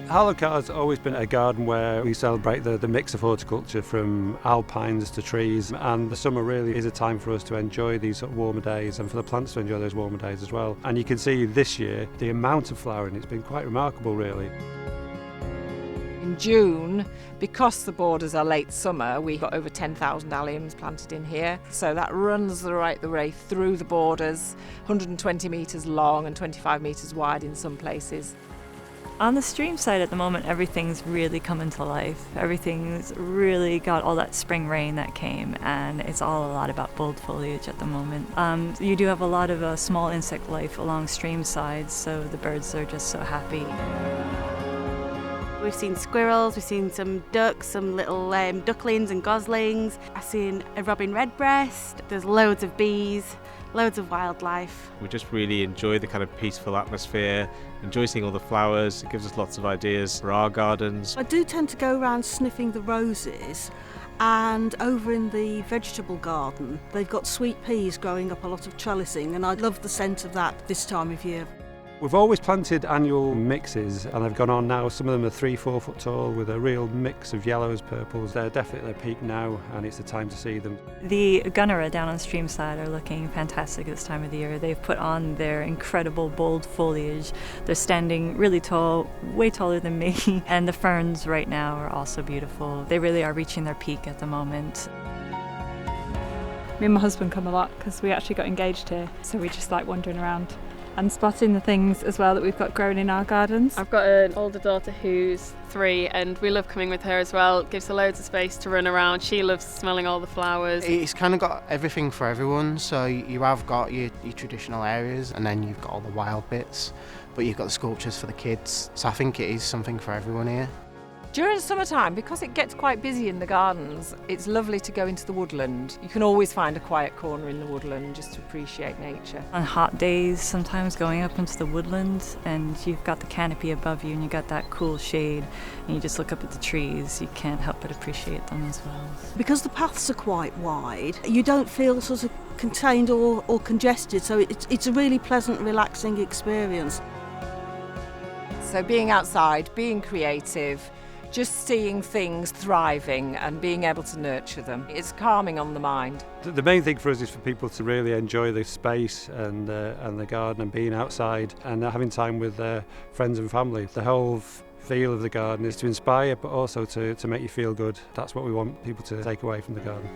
Harlow Carr has always been a garden where we celebrate the mix of horticulture from alpines to trees, and the summer really is a time for us to enjoy these sort of warmer days and for the plants to enjoy those warmer days as well. And you can see this year the amount of flowering, it's been quite remarkable really. In June, because the borders are late summer, we got over 10,000 alliums planted in here. So that runs the right the way through the borders, 120 metres long and 25 metres wide in some places. On the stream side at the moment, everything's really coming to life. Everything's really got all that spring rain that came, and it's all a lot about bold foliage at the moment. You do have a lot of small insect life along stream sides, so the birds are just so happy. We've seen squirrels, we've seen some ducks, some little ducklings and goslings. I've seen a robin redbreast, there's loads of bees, loads of wildlife. We just really enjoy the kind of peaceful atmosphere, enjoy seeing all the flowers. It gives us lots of ideas for our gardens. I do tend to go around sniffing the roses, and over in the vegetable garden they've got sweet peas growing up a lot of trellising, and I love the scent of that this time of year. We've always planted annual mixes, and they've gone on now. Some of them are 3-4 foot tall with a real mix of yellows, purples. They're definitely at their peak now, and it's the time to see them. The gunnera down on stream side are looking fantastic this time of the year. They've put on their incredible bold foliage. They're standing really tall, way taller than me, and the ferns right now are also beautiful. They really are reaching their peak at the moment. Me and my husband come a lot because we actually got engaged here, so we just like wandering around and spotting the things as well that we've got growing in our gardens. I've got an older daughter who's 3 and we love coming with her as well. It gives her loads of space to run around. She loves smelling all the flowers. It's kind of got everything for everyone, so you have got your traditional areas and then you've got all the wild bits, but you've got the sculptures for the kids, so I think it is something for everyone here. During summertime, because it gets quite busy in the gardens, it's lovely to go into the woodland. You can always find a quiet corner in the woodland just to appreciate nature. On hot days, sometimes going up into the woodland and you've got the canopy above you and you've got that cool shade and you just look up at the trees, you can't help but appreciate them as well. Because the paths are quite wide, you don't feel sort of contained or congested, so it's a really pleasant, relaxing experience. So being outside, being creative, just seeing things thriving and being able to nurture them. It's calming on the mind. The main thing for us is for people to really enjoy the space and the garden and being outside and having time with their friends and family. The whole feel of the garden is to inspire but also to make you feel good. That's what we want people to take away from the garden.